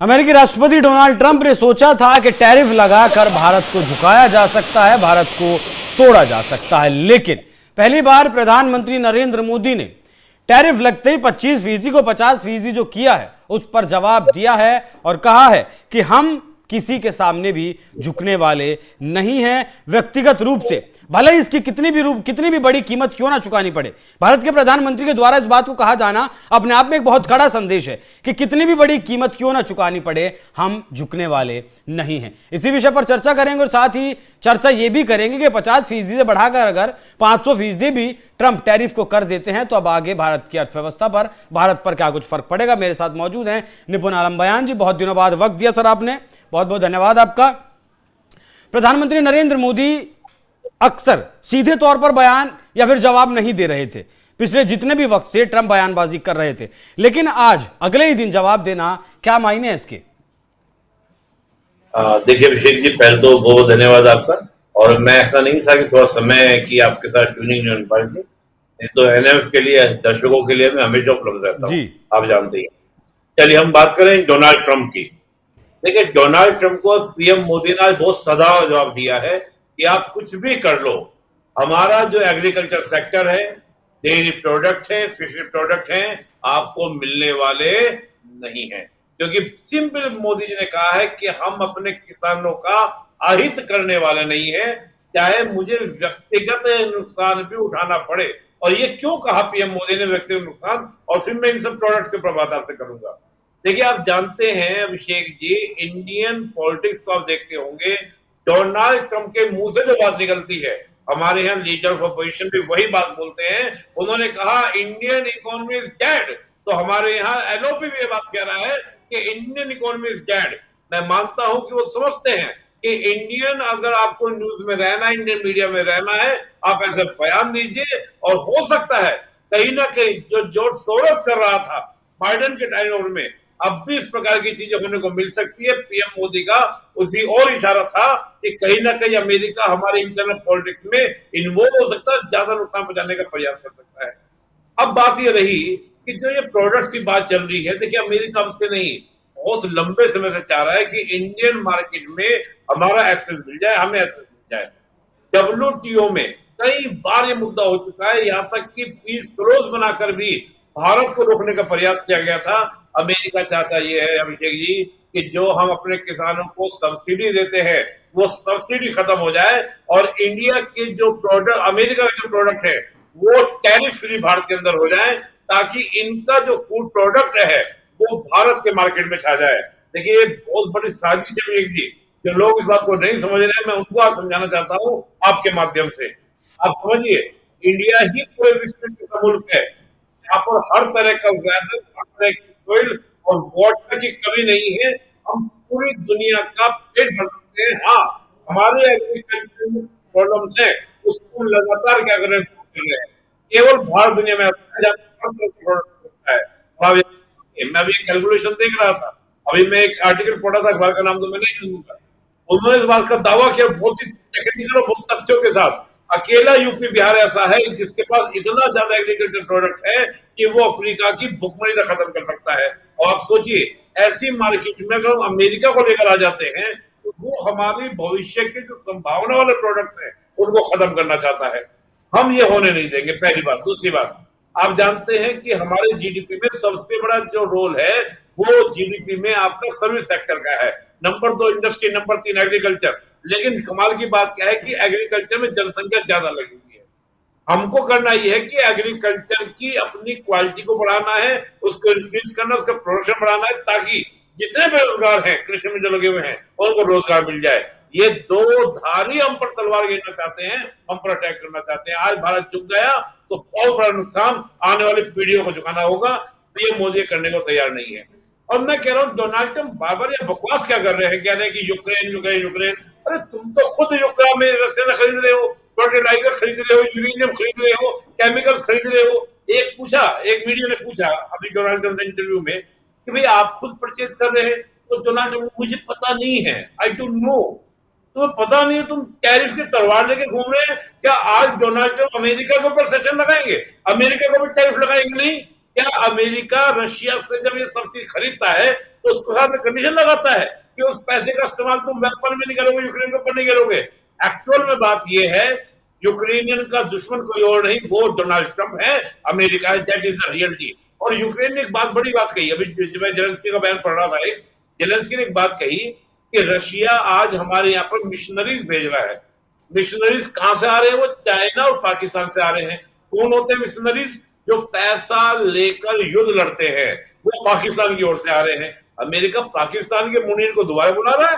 अमेरिकी राष्ट्रपति Donald Trump ने सोचा था कि टैरिफ लगाकर भारत को झुकाया जा सकता है, भारत को तोड़ा जा सकता है, लेकिन पहली बार प्रधानमंत्री नरेंद्र मोदी ने टैरिफ लगते ही 25% को 50% जो किया है उस पर जवाब दिया है और कहा है कि हम किसी के सामने भी झुकने वाले नहीं हैं। व्यक्तिगत रूप से भले ही इसकी कितनी भी बड़ी कीमत क्यों ना चुकानी पड़े, भारत के प्रधानमंत्री के द्वारा इस बात को कहा जाना अपने आप में एक बहुत कड़ा संदेश है कि कितनी भी बड़ी कीमत क्यों ना चुकानी पड़े, हम झुकने वाले नहीं हैं। इसी विषय पर चर्चा करेंगे और साथ ही चर्चा यह भी करेंगे कि 50% से बढ़ाकर अगर 500% भी ट्रंप टैरिफ को कर देते हैं तो अब आगे भारत की अर्थव्यवस्था पर, भारत पर क्या कुछ फर्क पड़ेगा। मेरे साथ मौजूद हैं निपुण आलम बयान जी, बहुत दिनों बाद वक्त दिया सर आपने, बहुत बहुत धन्यवाद आपका। प्रधानमंत्री नरेंद्र मोदी अक्सर सीधे तौर पर बयान या फिर जवाब नहीं दे रहे थे पिछले जितने भी वक्त से ट्रंप बयानबाजी कर रहे थे, लेकिन आज अगले ही दिन जवाब देना, क्या मायने हैं इसके? देखिए अभिषेक जी, पहले तो बहुत धन्यवाद आपका। और मैं ऐसा नहीं था कि थोड़ा समय की आपके साथ ट्यूनिंग नहीं हो पाई थी, नहीं तो एनएफ के लिए, दर्शकों के लिए मैं हमेशा उपलब्ध रहता हूँ, जी आप जानते ही। चलिए हम बात करें डोनाल्ड ट्रंप की। देखिए डोनाल्ड ट्रंप को पीएम मोदी ने आज बहुत सदा जवाब दिया है कि आप कुछ भी कर लो, हमारा जो एग्रीकल्चर सेक्टर है, डेयरी प्रोडक्ट है, फिशरी प्रोडक्ट है, आपको मिलने वाले नहीं है। क्योंकि सिंपल मोदी जी ने कहा है कि हम अपने किसानों का अहित करने वाले नहीं है, चाहे मुझे व्यक्तिगत नुकसान भी उठाना पड़े। और ये क्यों कहा पीएम मोदी ने व्यक्तिगत नुकसान, और फिर मैं इन सब प्रोडक्ट्स के प्रभाव आपसे करूंगा। देखिए आप जानते हैं अभिषेक जी, इंडियन पॉलिटिक्स को आप देखते होंगे, डोनाल्ड ट्रंप के मुंह से जो बात निकलती है, हमारे यहाँ लीडर ऑफ अपोजिशन भी वही बात बोलते हैं। उन्होंने कहा इंडियन इकोनॉमी इज डेड, तो हमारे यहाँ एलओपी भी ये बात कह रहा है कि इंडियन इकोनॉमी इज डेड। मैं मानता हूं कि वो समझते हैं कि इंडियन, अगर आपको न्यूज में रहना है, इंडियन मीडिया में रहना है, आप ऐसे बयान दीजिए। और हो सकता है कहीं ना कहीं जो जॉर्ज सोरोस कर रहा था बाइडेन के टाइम में, अब भी इस प्रकार की चीजें होने को मिल सकती है। पीएम मोदी का उसी और इशारा था कि कहीं ना कहीं अमेरिका हमारे इंटरनल पॉलिटिक्स में इन्वॉल्व हो सकता है, ज्यादा नुकसान पहुंचाने का प्रयास कर सकता है। अब बात ये रही कि जो ये प्रोडक्ट्स की बात चल रही है, देखिए अमेरिका हमसे नहीं, बहुत लंबे समय से चाह रहा है कि इंडियन मार्केट में हमारा एक्सेस मिल जाए, हमें एक्सेस मिल जाए। डब्ल्यूटीओ में कई बार ये मुद्दा हो चुका है, यहां तक कि पीस क्लोज बनाकर भी भारत को रोकने का प्रयास किया गया था। अमेरिका चाहता ये है अभिषेक जी कि जो हम अपने किसानों को सब्सिडी देते हैं वो सब्सिडी खत्म हो जाए, और इंडिया के जो प्रोडक्ट, अमेरिका के जो प्रोडक्ट है, वो टैरिफ फ्री भारत के अंदर हो जाए, ताकि इनका जो फूड प्रोडक्ट है वो भारत के मार्केट में छा जाए। देखिए ये बहुत बड़ी साजिश है एक जी, जो लोग इस बात को नहीं समझ रहे हैं, मैं उनको आज समझाना चाहता हूँ आपके माध्यम से। आप समझिए, इंडिया ही पूरे विश्व का मुल्क है, यहाँ पर हर तरह का वेदर, हर तरह की सोइल और वाटर की कमी नहीं है। हम पूरी दुनिया का पेट भर सकते हैं। हाँ, हमारे एग्रीकल्चर प्रॉब्लम्स है, उसको लगातार क्या कर रहे हैं, केवल भारत दुनिया में आता है जहाँ हर तरह का प्रोडक्ट होता है। और मैं अभी कैलकुलेशन देख रहा था, अभी मैं एक आर्टिकल पढ़ा था, अखबार का नाम तो मैं नहीं लूंगा, उन्होंने इस बात का दावा किया बहुत ही टेक्निकल और बहुत तथ्यों के साथ, अकेला यूपी बिहार ऐसा है जिसके पास इतना ज्यादा एग्रीकल्चर प्रोडक्ट है कि वो अफ्रीका की भुखमरी का खत्म कर सकता है। और आप सोचिए, ऐसी मार्केट में अगर हम अमेरिका को लेकर आ जाते हैं तो वो हमारी भविष्य के जो संभावना वाले प्रोडक्ट्स हैं उनको खत्म करना चाहता है। हम ये होने नहीं देंगे, पहली बात। दूसरी बात, आप जानते हैं कि हमारे जीडीपी में सबसे बड़ा जो रोल है वो जीडीपी में आपका सर्विस सेक्टर का है। Number 2 industry, number 3 agriculture. लेकिन कमाल की बात क्या है कि एग्रीकल्चर में जनसंख्या ज्यादा लगी हुई है। हमको करना यह है कि एग्रीकल्चर की अपनी क्वालिटी को बढ़ाना है, उसको इंक्रीज करना, उसका प्रोडक्शन बढ़ाना है, ताकि जितने बेरोजगार हैं कृषि में जो लगे हुए हैं उनको रोजगार मिल जाए। ये दो धारी हम पर तलवार गिरना चाहते हैं, हम पर अटैक करना चाहते हैं। आज भारत झुक गया तो बहुत बड़ा नुकसान आने वाली पीढ़ियों को चुकाना होगा। पीएम मोदी करने को तैयार नहीं है। और मैं कह रहा हूँ डोनाल्ड ट्रंप बार बार ये बकवास क्या कर रहे हैं, कह रहे हैं कि यूक्रेन यूक्रेन यूक्रेन। अरे तुम तो खुद यूक्रेन में रशिया से खरीद रहे हो, फर्टिलाइजर खरीद रहे हो, यूरेनियम खरीद रहे हो, केमिकल्स खरीद रहे हो। एक मीडिया ने पूछा अभी डोनाल्ड ट्रंप के इंटरव्यू में कि भाई आप खुद परचेज कर रहे हैं, तो डोनाल्ड ट्रंप, मुझे पता नहीं है, आई डोंट नो। तुम्हें पता नहीं है, तुम टैरिफ की तलवार लेके घूम रहे हैं क्या? आज डोनाल्ड ट्रंप अमेरिका के ऊपर सेशन लगाएंगे, अमेरिका को भी टैरिफ लगाएंगे नहीं क्या? अमेरिका रशिया से जब ये सब चीज खरीदता है तो उसके साथ में कंडीशन लगाता है कि उस पैसे का इस्तेमाल तुम वेपन में नहीं करोगे, यूक्रेन के ऊपर नहीं करोगे। एक्चुअल में बात यह है, यूक्रेनियन का दुश्मन कोई और नहीं, वो डोनाल्ड ट्रंप है, अमेरिका है। That is the reality. और यूक्रेन ने एक बात, बड़ी बात कही, अभी जब मैं जेलेंस्की का बयान पढ़ रहा था, एक जेलेंस्की ने एक बात कही कि रशिया आज हमारे यहाँ पर मिशनरीज भेज रहा है। मिशनरीज कहां से आ रहे हैं? वो चाइना और पाकिस्तान से आ रहे हैं। कौन होते हैं मिशनरीज? जो पैसा लेकर युद्ध लड़ते हैं, वो पाकिस्तान की ओर से आ रहे हैं। अमेरिका पाकिस्तान के मुनीर को दोबारा बुला रहा है।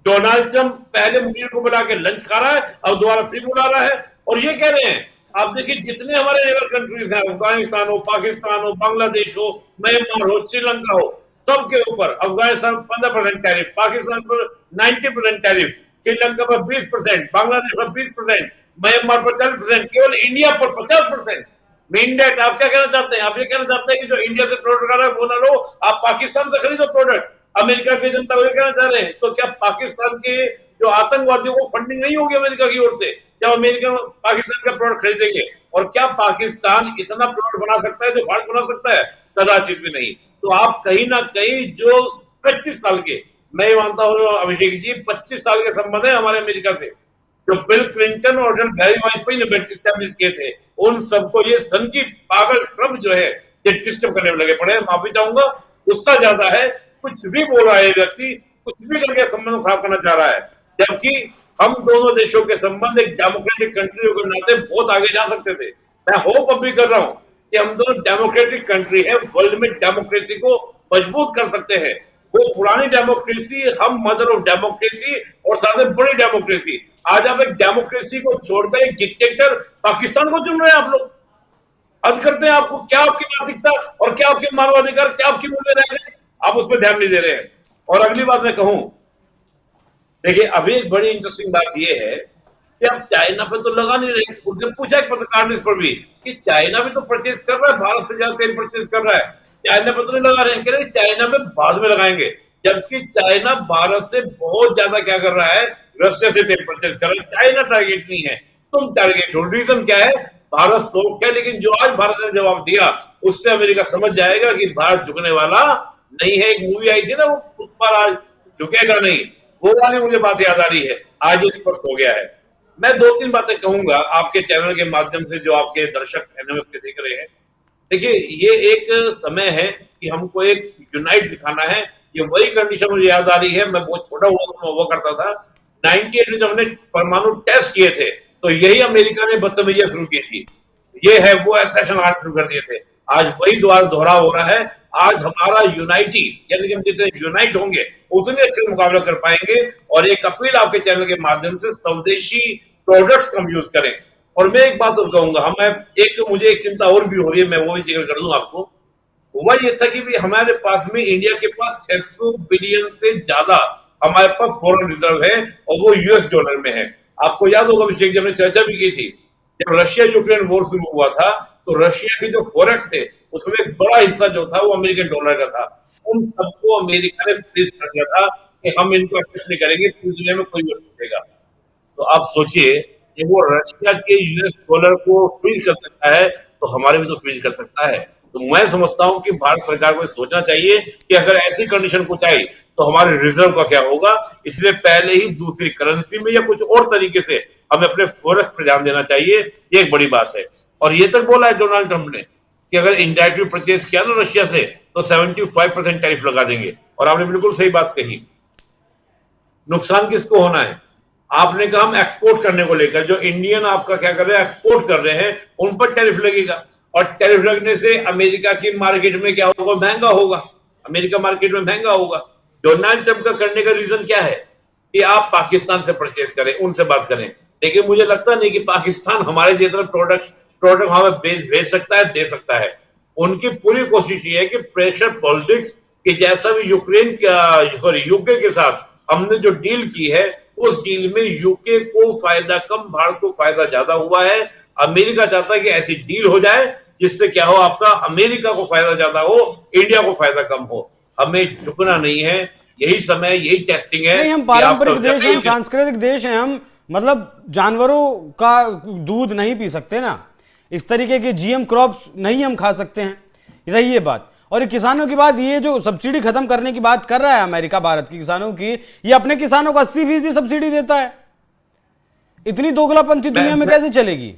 डोनाल्ड ट्रंप पहले मुनीर को बुला के लंच खा रहा है, अब दोबारा फिर बुला रहा है, और ये कह रहे हैं, आप देखिए जितने हमारे नेबर कंट्रीज हैं, अफगानिस्तान हो, पाकिस्तान हो, बांग्लादेश हो, म्यांमार हो, श्रीलंका हो, सबके ऊपर अफगानिस्तान 15% टैरिफ, पाकिस्तान पर 90% टैरिफ, श्रीलंका पर 20%, बांग्लादेश पर 20%, म्यांमार पर 40%, केवल इंडिया पर 50%। Main date. आप क्या कहना चाहते हैं? आप ये कहना चाहते हैं कि जो इंडिया से प्रोडक्ट आ रहा है वो ना लो, आप पाकिस्तान से खरीदो प्रोडक्ट। अमेरिका की जनता को ये कहना चाह रहे हैं। तो क्या पाकिस्तान के जो आतंकवादियों को फंडिंग नहीं होगी अमेरिका की ओर से जब अमेरिका पाकिस्तान का प्रोडक्ट खरीदेंगे? और क्या पाकिस्तान इतना प्रोडक्ट बना सकता है जो भारत बना सकता है? कदाचित भी नहीं। तो आप कहीं ना कहीं जो 25 साल के, मैं मानता हूं अभिषेक जी, 25 साल के संबंध है हमारे अमेरिका से, जो बिल क्लिंटन और बैरी वाजपेयी ने एस्टैब्लिश किए थे, उन सबको ये सन की पागल ट्रंप जो है ये डिस्टर्ब करने में लगे पड़े हैं। माफी चाहूंगा, गुस्सा ज्यादा है, कुछ भी बोल रहा है व्यक्ति, कुछ भी करके संबंध खराब करना चाह रहा है, जबकि हम दोनों देशों के संबंध एक डेमोक्रेटिक कंट्री के नाते बहुत आगे जा सकते थे। मैं होप अभी कर रहा हूं कि हम दोनों डेमोक्रेटिक कंट्री है, वर्ल्ड में डेमोक्रेसी को मजबूत कर सकते हैं। वो पुरानी डेमोक्रेसी, हम मदर ऑफ डेमोक्रेसी और साथ में बड़ी डेमोक्रेसी। आज आप एक डेमोक्रेसी को छोड़कर एक डिक्टेटर पाकिस्तान को चुन रहे हैं। आप लोग हद करते हैं। आपको क्या, आपकी नैतिकता और क्या आपके मानवाधिकार, क्या आपकी मूल्य रह गए, आप उस पर ध्यान नहीं दे रहे हैं। और अगली बात मैं कहूं, देखिए अभी एक बड़ी इंटरेस्टिंग बात यह है कि अब चाइना पे तो लगा नहीं रहे। उनसे पूछा एक पत्रकार ने इस पर भी कि चाइना भी तो परचेज कर रहा है, भारत से ज्यादा तेल परचेज कर रहा है, चाइना पे तो नहीं लगा रहे हैं। कह रहे चाइना में बाद में लगाएंगे, जबकि चाइना भारत से बहुत ज्यादा क्या कर रहा है? रशिया से तेल परचेज कर रहा है। चाइना टारगेट नहीं है, तुम टारगेट हो। रीजन क्या है? भारत सोच है, लेकिन जो आज भारत ने जवाब दिया उससे अमेरिका समझ जाएगा कि भारत झुकने वाला नहीं है। एक मूवी आई थी ना, वो उस पर आज झुकेगा नहीं, वो वाली मुझे बात याद आ रही है, आज ये स्पष्ट हो गया है। मैं 2-3 बातें कहूंगा आपके चैनल के माध्यम से, जो आपके दर्शक एनएमएफ के देख रहे हैं। देखिए ये एक समय है कि हमको एक यूनाइट दिखाना है। ये वही कंडीशन मुझे याद आ रही है, मैं बहुत छोटा हुआ करता था, 98 में जब हमने परमाणु टेस्ट किए थे, तो यही अमेरिका ने बदतमीजियां शुरू की थी। ये है वो एसेशन आर्ट शुरू कर दिए थे। आज वही द्वार दोहरा हो रहा है। आज हमारा यूनाइटी, यानी कि हम जितने यूनाइट होंगे उतने अच्छे मुकाबला कर पाएंगे। और एक अपील आपके चैनल के माध्यम से, स्वदेशी प्रोडक्ट्स कम यूज करें। और मैं एक बात और कहूंगा, मुझे एक चिंता और भी हो रही है, मैं वो भी जिक्र कर दूं आपको। हुआ ये था कि हमारे पास में, इंडिया के पास 600 बिलियन से ज्यादा हमारे पास फॉरेन रिजर्व है, और वो यूएस डॉलर में है। आपको याद होगा अभिषेक जी, हमने चर्चा भी की थी, जब रशिया यूक्रेन वॉर शुरू हुआ था तो रशिया के जो फॉरेक्स थे उसमें एक बड़ा हिस्सा जो था वो अमेरिकन डॉलर का था। उन सबको अमेरिका ने फ्रीज कर दिया था कि हम इनको एक्सेप्ट नहीं करेंगे, पूरी दुनिया में कोई और पूछेगा। तो आप सोचिए कि वो रशिया के यूएस डॉलर को फ्रीज कर सकता है, तो हमारे भी तो फ्रीज कर सकता है। तो मैं समझता हूं कि भारत सरकार को सोचना चाहिए कि अगर ऐसी कंडीशन कुछ आई तो हमारे रिजर्व का क्या होगा। इसलिए पहले ही दूसरी करेंसी में या कुछ और तरीके से हमें अपने फॉरेक्स पर ध्यान देना चाहिए। ये एक बड़ी बात है। और ये तक बोला है डोनाल्ड ट्रंप ने कि अगर इंडायरेक्टली परचेज किया ना रशिया से तो 75% टैरिफ लगा देंगे। और आपने बिल्कुल सही बात कही। नुकसान किसको होना है? आपने कहा हम एक्सपोर्ट करने को लेकर, जो इंडियन आपका क्या कर रहे हैं, एक्सपोर्ट कर रहे हैं, उन पर टैरिफ लगेगा। और टैरिफ लगने से अमेरिका की मार्केट में क्या होगा? महंगा होगा। अमेरिका मार्केट में महंगा होगा। डोनाल्ड ट्रंप का करने का रीजन क्या है कि आप पाकिस्तान से परचेज करें, उनसे बात करें। लेकिन मुझे लगता नहीं कि पाकिस्तान हमारे जैसा प्रोडक्ट हमें भेज सकता है, दे सकता है। उनकी पूरी कोशिश ये है कि प्रेशर पॉलिटिक्स, कि जैसा भी यूके के साथ हमने जो डील की है, उस डील में यूके को फायदा कम, भारत को फायदा ज्यादा हुआ है। अमेरिका चाहता है कि ऐसी डील हो जाए जिससे क्या हो, आपका अमेरिका को फायदा ज्यादा हो, इंडिया को फायदा कम हो। हमें झुकना नहीं है। यही समय, यही टेस्टिंग है। नहीं, हम पारंपरिक देश हैं, सांस्कृतिक देश हैं हम, मतलब जानवरों का दूध नहीं पी सकते ना, इस तरीके के जीएम क्रॉप्स नहीं हम खा सकते हैं, रही ये बात। और ये किसानों की बात, ये जो सब्सिडी खत्म करने की बात कर रहा है अमेरिका भारत के किसानों की, ये अपने किसानों को 80% सब्सिडी देता है। इतनी दोगलापंथी दुनिया में कैसे चलेगी?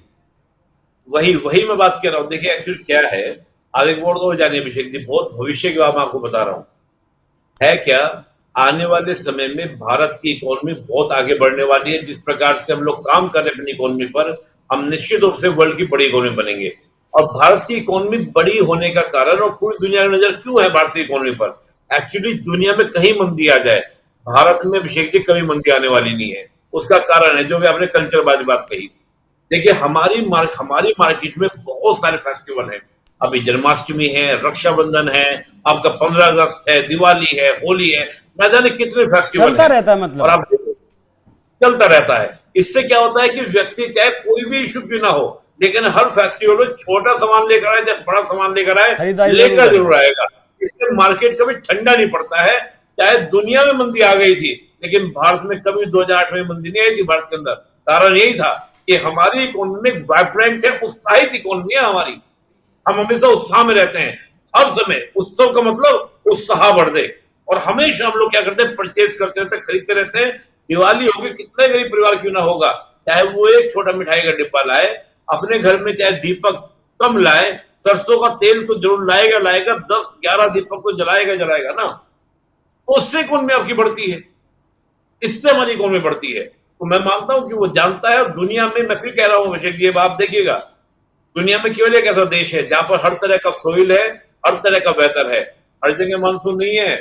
वही वही मैं बात कर रहा हूं। देखिए एक्चुअली क्या है, आगे बोर्ड को जानिए अभिषेक जी, बहुत भविष्य की बात मैं आपको बता रहा हूं। है क्या, आने वाले समय में भारत की इकोनॉमी बहुत आगे बढ़ने वाली है। जिस प्रकार से हम लोग काम कर रहे हैं अपनी इकोनॉमी पर, हम निश्चित रूप से वर्ल्ड की बड़ी इकोनॉमी बनेंगे। और भारत की इकोनॉमी बड़ी होने का कारण, और पूरी दुनिया की नजर क्यों है भारत की इकोनॉमी पर, एक्चुअली दुनिया में कहीं मंदी आ जाए, भारत में अभिषेक जी कभी मंदी आने वाली नहीं है। उसका कारण है जो भी आपने कल्चर वाली बात कही। देखिए हमारी मार्केट में बहुत सारे फेस्टिवल हैं। अभी जन्माष्टमी है, रक्षाबंधन है, आपका 15 अगस्त है, दिवाली है, होली है, न जाने कितने फेस्टिवल चलता हैं। रहता है और मतलब। आप देखो, चलता रहता है। इससे क्या होता है कि व्यक्ति चाहे कोई भी इशू क्यों ना हो, लेकिन हर फेस्टिवल में छोटा सामान लेकर आए चाहे बड़ा सामान लेकर आए, खरीदारी जरूर लेकर करेगा। जरूर आएगा। इससे मार्केट कभी ठंडा नहीं पड़ता है। चाहे दुनिया में मंदी आ गई थी, लेकिन भारत में कभी 2008 में मंदी नहीं आई थी भारत के अंदर। कारण यही था कि हमारी इकोनॉमी वाइब्रेंट है, उत्साहित इकोनॉमी है हमारी। हम हमेशा उत्साह में रहते हैं, हर समय उत्सव का मतलब उत्साह बढ़ दे। और हमेशा हम लोग क्या करते हैं, परचेज करते रहते हैं, खरीदते रहते हैं। दिवाली होगी, कितने गरीब परिवार क्यों ना होगा, चाहे वो एक छोटा मिठाई का डिब्बा लाए अपने घर में, चाहे दीपक कम लाए, सरसों का तेल तो जरूर लाएगा लाएगा, 10-11 दीपक तो जलाएगा जलाएगा ना। तो उससे इकोनॉमी आपकी बढ़ती है, इससे हमारी इकोनॉमी बढ़ती है। तो मैं मानता हूं कि वो जानता है। और दुनिया में मैं फिर कह रहा हूं अभिषेक जी, ये आप देखिएगा, दुनिया में केवल एक ऐसा देश है जहां पर हर तरह का सोइल है, हर तरह का वेदर है। हर जगह मानसून नहीं है,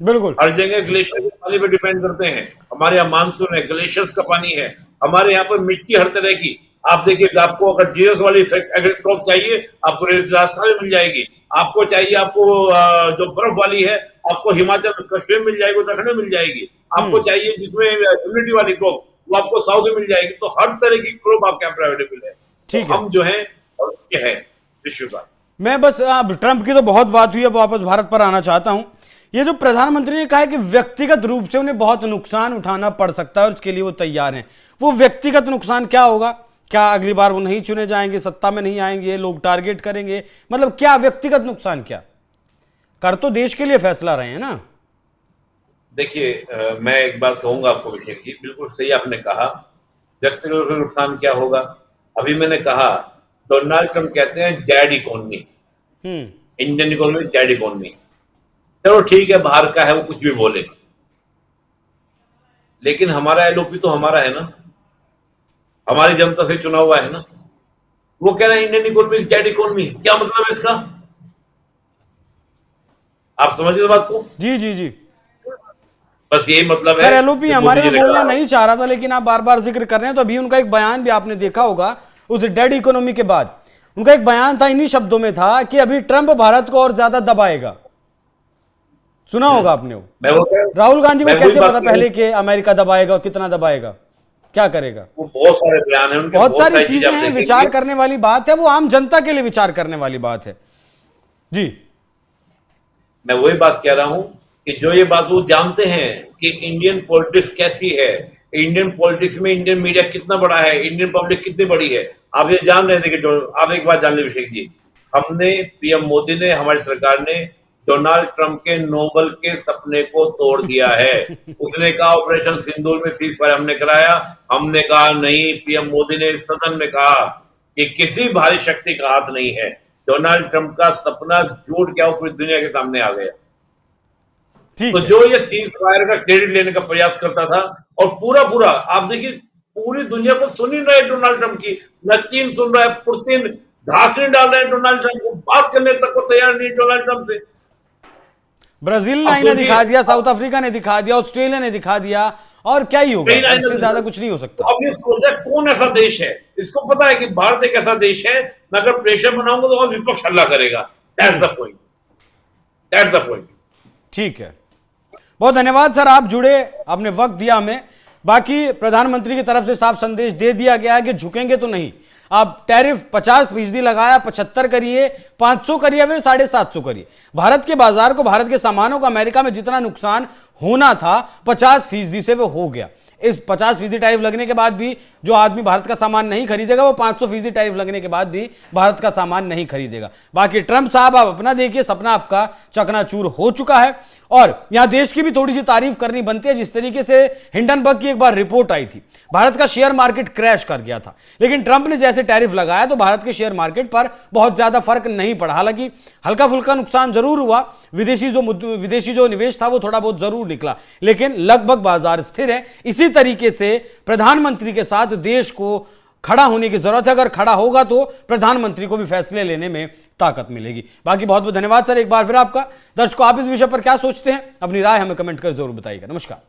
बिल्कुल। हर जगह ग्लेशियर के पानी पे डिपेंड करते हैं। हमारे यहाँ मानसून है, ग्लेशियर्स का पानी है। हमारे यहाँ पर मिट्टी हर तरह की, आप देखिए, आपको अगर जीएस वाली क्रॉप चाहिए, आपको राजस्थान में मिल जाएगी। आपको चाहिए, आपको जो बर्फ वाली है, आपको हिमाचल कश्मीर मिल जाएगी, उत्तराखंड में मिल जाएगी। आपको चाहिए जिसमें ह्यूमिडिटी वाली क्रॉप, वो आपको साउथ में मिल जाएगी। तो हर तरह की क्रॉप आपके यहाँ अवेलेबल है। तो ठीक है। हम जो है और ये है विश्व का। मैं बस अब ट्रंप की तो बहुत बात हुई है, वापस भारत पर आना चाहता हूं। ये जो प्रधानमंत्री ने कहा है कि व्यक्तिगत रूप से उन्हें बहुत नुकसान उठाना पड़ सकता है और उसके लिए वो तैयार हैं, वो व्यक्तिगत नुकसान क्या होगा? क्या अगली बार वो नहीं चुने जाएंगे, सत्ता में नहीं आएंगे, लोग टारगेट करेंगे? मतलब क्या व्यक्तिगत नुकसान? क्या कर तो देश के लिए फैसला रहे हैं ना। देखिए मैं एक बात कहूंगा आपको अभिषेक जी, बिल्कुल सही आपने कहा। व्यक्तिगत नुकसान क्या होगा? अभी मैंने कहा, डोनाल्ड ट्रंप कहते हैं dead economy, Indian economy dead economy. चलो ठीक है, बाहर का है, वो कुछ भी बोले, लेकिन हमारा एलओपी तो हमारा है ना, हमारी जनता से चुना हुआ है ना। वो कह रहे हैं इंडियन इकोनॉमी डेड इकोनॉमी, क्या मतलब है इसका? आप समझिए इस बात को। जी जी जी। बस यही मतलब है। सर एलओपी जो हमारे मोदी जी में ने बोलना कहा। नहीं चाह रहा था, लेकिन आप बार बार जिक्र कर रहे हैं। तो अभी उनका एक बयान भी आपने देखा होगा, उस डेड इकोनॉमी के बाद उनका एक बयान था, इन्हीं शब्दों में था कि अभी ट्रंप भारत को और ज्यादा दबाएगा। सुना होगा आपने वो। मैं वो राहुल गांधी को मैं वही कैसे बात पता कर रहा पहले हूं। कि अमेरिका दबाएगा और कितना दबाएगा, क्या करेगा? वो बहुत सारे बयान हैं उनके, बहुत सारी चीजें चीजें आप हैं, देखेंगे। विचार करने वाली बात है, वो आम जनता के लिए विचार करने वाली बात है। जी। मैं वही बात कह रहा हूं कि जो ये बात वो जानते हैं कि इंडियन पॉलिटिक्स कैसी है, इंडियन पॉलिटिक्स में इंडियन मीडिया कितना बड़ा है, इंडियन पब्लिक कितनी बड़ी है। आप ये जान रहे थे कि आप एक बात जान ले अभिषेक जी, हमने, पीएम मोदी ने, हमारी सरकार ने डोनाल्ड ट्रंप के नोबल के सपने को तोड़ दिया है। उसने कहा ऑपरेशन सिंदूर में सीज फायर हमने कराया, हमने कहा नहीं। पीएम मोदी ने सदन में कहा कि किसी भारी शक्ति का हाथ नहीं है। डोनाल्ड ट्रंप का सपना झूठ क्या, वो पूरी दुनिया के सामने आ गया। ठीक तो है। जो ये सीज फायर का क्रेडिट लेने का प्रयास करता था, और पूरा पूरा आप देखिए, पूरी दुनिया को सुन ही रहा है डोनाल्ड ट्रंप की। न चीन सुन रहा है, पुतिन धांसनी डाल रहे हैं डोनाल्ड ट्रंप को, बात करने तक को तैयार नहीं डोनाल्ड ट्रंप से। ब्राजील अब ने दिखा दिया, सोचिए, साउथ अफ्रीका ने दिखा दिया, ऑस्ट्रेलिया ने दिखा दिया, और क्या ही होगा, इससे ज्यादा कुछ नहीं हो सकता। तो अब ये सोचा कौन ऐसा देश है, इसको पता है कि भारत एक ऐसा देश है, मैं अगर प्रेशर बनाऊंगा तो वहां विपक्ष हल्ला करेगा। That's the point, that's the point. ठीक है, बहुत धन्यवाद सर, आप जुड़े, आपने वक्त दिया हमें। बाकी प्रधानमंत्री की तरफ से साफ संदेश दे दिया गया है कि झुकेंगे तो नहीं। आप टैरिफ 50% लगाया, 75 करिए, 500 करिए, फिर 750 करिए। भारत के बाजार को, भारत के सामानों को अमेरिका में जितना नुकसान होना था 50% से वो हो गया। इस 50% टैरिफ लगने के बाद भी जो आदमी भारत का सामान नहीं खरीदेगा वो 500% टैरिफ लगने के बाद भी भारत का सामान नहीं खरीदेगा। बाकी ट्रंप साहब आप अपना देखिए, सपना आपका चकनाचूर हो चुका है। और यहां देश की भी थोड़ी सी तारीफ करनी बनती है। जिस तरीके से हिंडनबर्ग की एक बार रिपोर्ट आई थी, भारत का शेयर मार्केट क्रैश कर गया था, लेकिन ट्रंप ने जैसे टैरिफ लगाया तो भारत के शेयर मार्केट पर बहुत ज्यादा फर्क नहीं पड़ा। हालांकि हल्का फुल्का नुकसान जरूर हुआ, विदेशी जो निवेश था वो थोड़ा बहुत जरूर निकला, लेकिन लगभग बाजार स्थिर है। इसी तरीके से प्रधानमंत्री के साथ देश को खड़ा होने की जरूरत है। अगर खड़ा होगा तो प्रधानमंत्री को भी फैसले लेने में ताकत मिलेगी। बाकी बहुत बहुत धन्यवाद सर एक बार फिर आपका। दर्शकों, आप इस विषय पर क्या सोचते हैं? अपनी राय हमें कमेंट कर जरूर बताइएगा। नमस्कार।